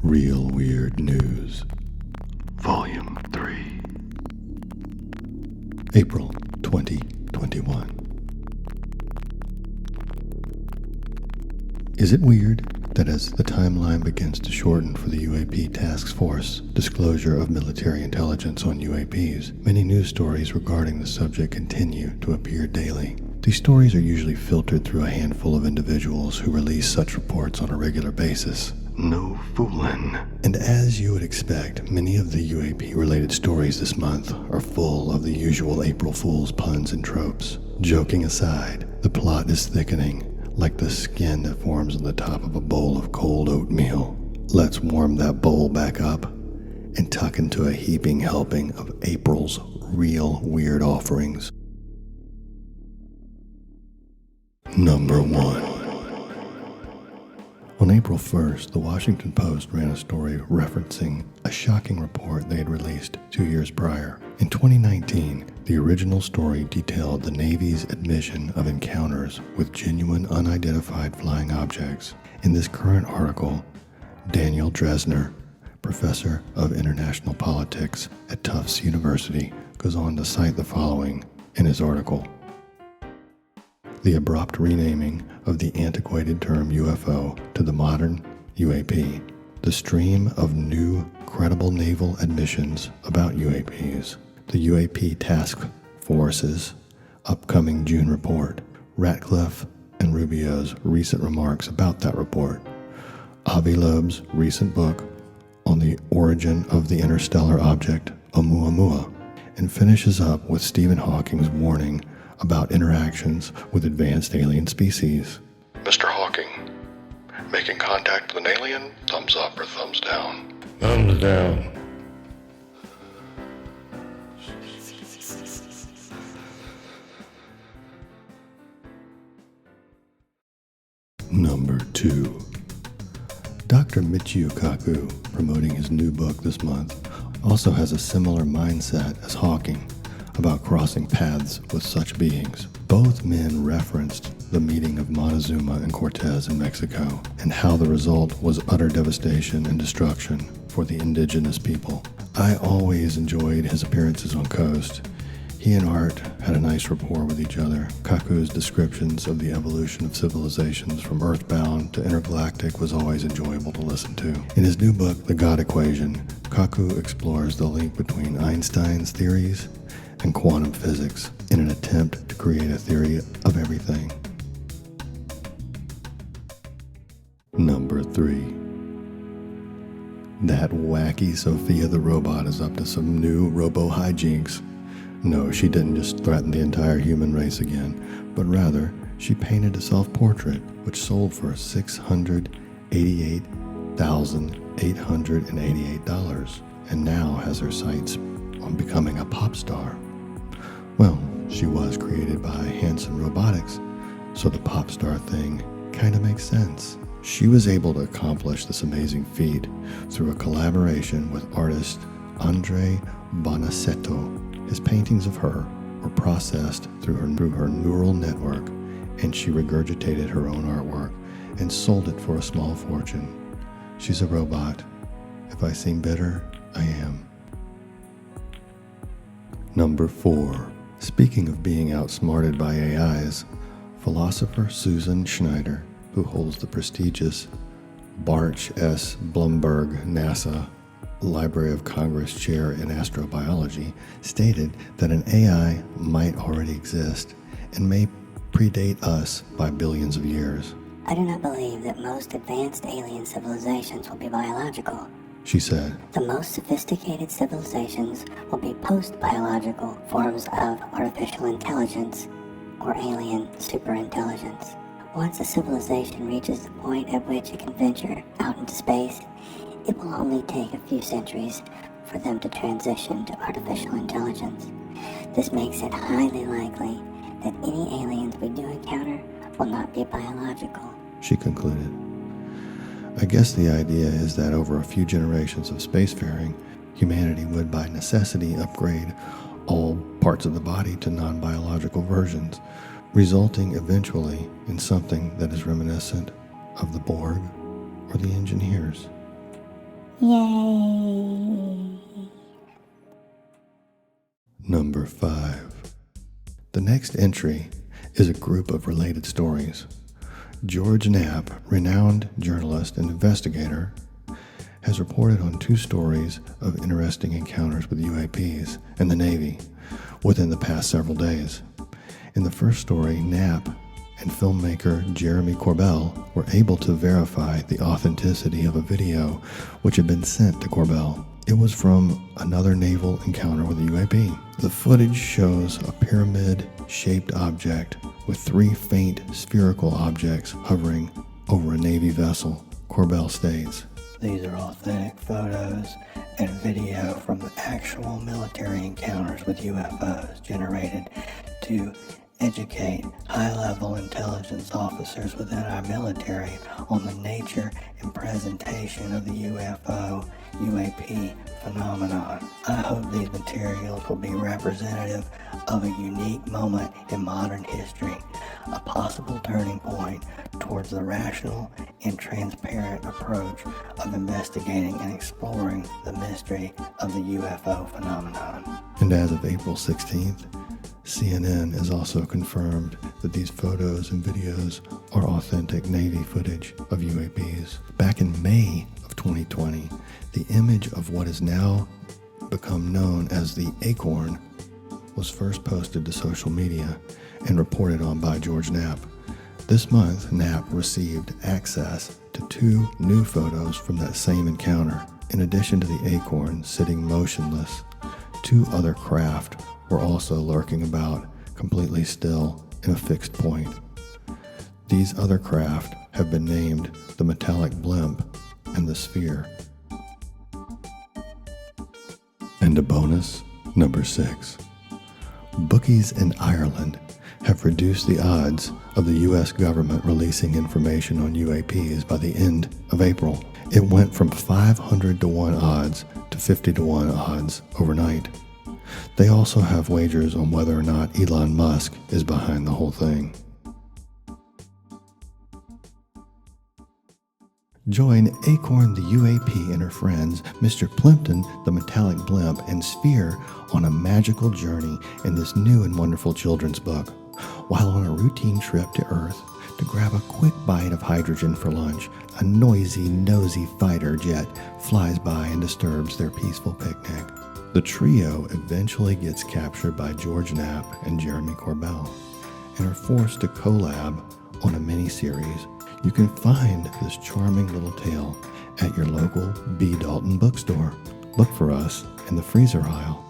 Real Weird News, Volume 3, April 2021. Is it weird that as the timeline begins to shorten for the UAP Task Force disclosure of military intelligence on UAPs, many news stories regarding the subject continue to appear daily? These stories are usually filtered through a handful of individuals who release such reports on a regular basis. No foolin'. And as you would expect, many of the UAP-related stories this month are full of the usual April Fool's puns and tropes. Joking aside, the plot is thickening, like the skin that forms on the top of a bowl of cold oatmeal. Let's warm that bowl back up and tuck into a heaping helping of April's real weird offerings. Number 1. On April 1st, the Washington Post ran a story referencing a shocking report they had released 2 years prior. In 2019, the original story detailed the Navy's admission of encounters with genuine unidentified flying objects. In this current article, Daniel Dresner, professor of international politics at Tufts University, goes on to cite the following in his article. The abrupt renaming of the antiquated term UFO to the modern UAP, the stream of new, credible naval admissions about UAPs, the UAP Task Force's upcoming June report, Ratcliffe and Rubio's recent remarks about that report, Avi Loeb's recent book on the origin of the interstellar object Oumuamua, and finishes up with Stephen Hawking's warning about interactions with advanced alien species. Mr. Hawking, making contact with an alien, thumbs up or thumbs down? Thumbs down. Number 2. Dr. Michio Kaku, promoting his new book this month, also has a similar mindset as Hawking about crossing paths with such beings. Both men referenced the meeting of Montezuma and Cortez in Mexico and how the result was utter devastation and destruction for the indigenous people. I always enjoyed his appearances on Coast. He and Art had a nice rapport with each other. Kaku's descriptions of the evolution of civilizations from Earthbound to intergalactic was always enjoyable to listen to. In his new book, The God Equation, Kaku explores the link between Einstein's theories and quantum physics in an attempt to create a theory of everything. Number 3. That wacky Sophia the Robot is up to some new robo-hijinks. No, she didn't just threaten the entire human race again, but rather she painted a self-portrait which sold for $688,888 and now has her sights on becoming a pop star. Well, she was created by Hanson Robotics, so the pop star thing kind of makes sense. She was able to accomplish this amazing feat through a collaboration with artist Andre Bonaceto. His paintings of her were processed through her neural network, and she regurgitated her own artwork and sold it for a small fortune. She's a robot. If I seem bitter, I am. Number 4. Speaking of being outsmarted by AIs, philosopher Susan Schneider, who holds the prestigious Barch S. Blumberg NASA Library of Congress Chair in Astrobiology, stated that an AI might already exist and may predate us by billions of years. I do not believe that most advanced alien civilizations will be biological. She said, The most sophisticated civilizations will be post-biological forms of artificial intelligence or alien superintelligence. Once a civilization reaches the point at which it can venture out into space, it will only take a few centuries for them to transition to artificial intelligence. This makes it highly likely that any aliens we do encounter will not be biological. She concluded. I guess the idea is that over a few generations of spacefaring, humanity would by necessity upgrade all parts of the body to non-biological versions, resulting eventually in something that is reminiscent of the Borg or the engineers. Yay! Number 5. The next entry is a group of related stories. George Knapp, renowned journalist and investigator, has reported on 2 stories of interesting encounters with UAPs and the Navy within the past several days. In the first story, Knapp and filmmaker Jeremy Corbell were able to verify the authenticity of a video which had been sent to Corbell. It was from another naval encounter with a UAP. The footage shows a pyramid-shaped object with 3 faint spherical objects hovering over a Navy vessel. Corbell states, "These are authentic photos and video from the actual military encounters with UFOs generated to educate high-level intelligence officers within our military on the nature and presentation of the UFO-UAP phenomenon. I hope these materials will be representative of a unique moment in modern history, a possible turning point towards the rational and transparent approach of investigating and exploring the mystery of the UFO phenomenon." And as of April 16th, CNN has also confirmed that these photos and videos are authentic Navy footage of UAPs. Back in May of 2020, the image of what is now become known as the Acorn was first posted to social media and reported on by George Knapp. This month, Knapp received access to 2 new photos from that same encounter. In addition to the Acorn sitting motionless, 2 other craft were also lurking about, completely still in a fixed point. These other craft have been named the Metallic Blimp and the Sphere. And a bonus, number 6. Bookies in Ireland have reduced the odds of the U.S. government releasing information on UAPs by the end of April. It went from 500 to 1 odds to 50 to 1 odds overnight. They also have wagers on whether or not Elon Musk is behind the whole thing. Join Acorn the UAP and her friends, Mr. Plimpton, the Metallic Blimp, and Sphere on a magical journey in this new and wonderful children's book. While on a routine trip to Earth to grab a quick bite of hydrogen for lunch, a noisy, nosy fighter jet flies by and disturbs their peaceful picnic. The trio eventually gets captured by George Knapp and Jeremy Corbell and are forced to collab on a mini-series. You can find this charming little tale at your local B. Dalton bookstore. Look for us in the freezer aisle.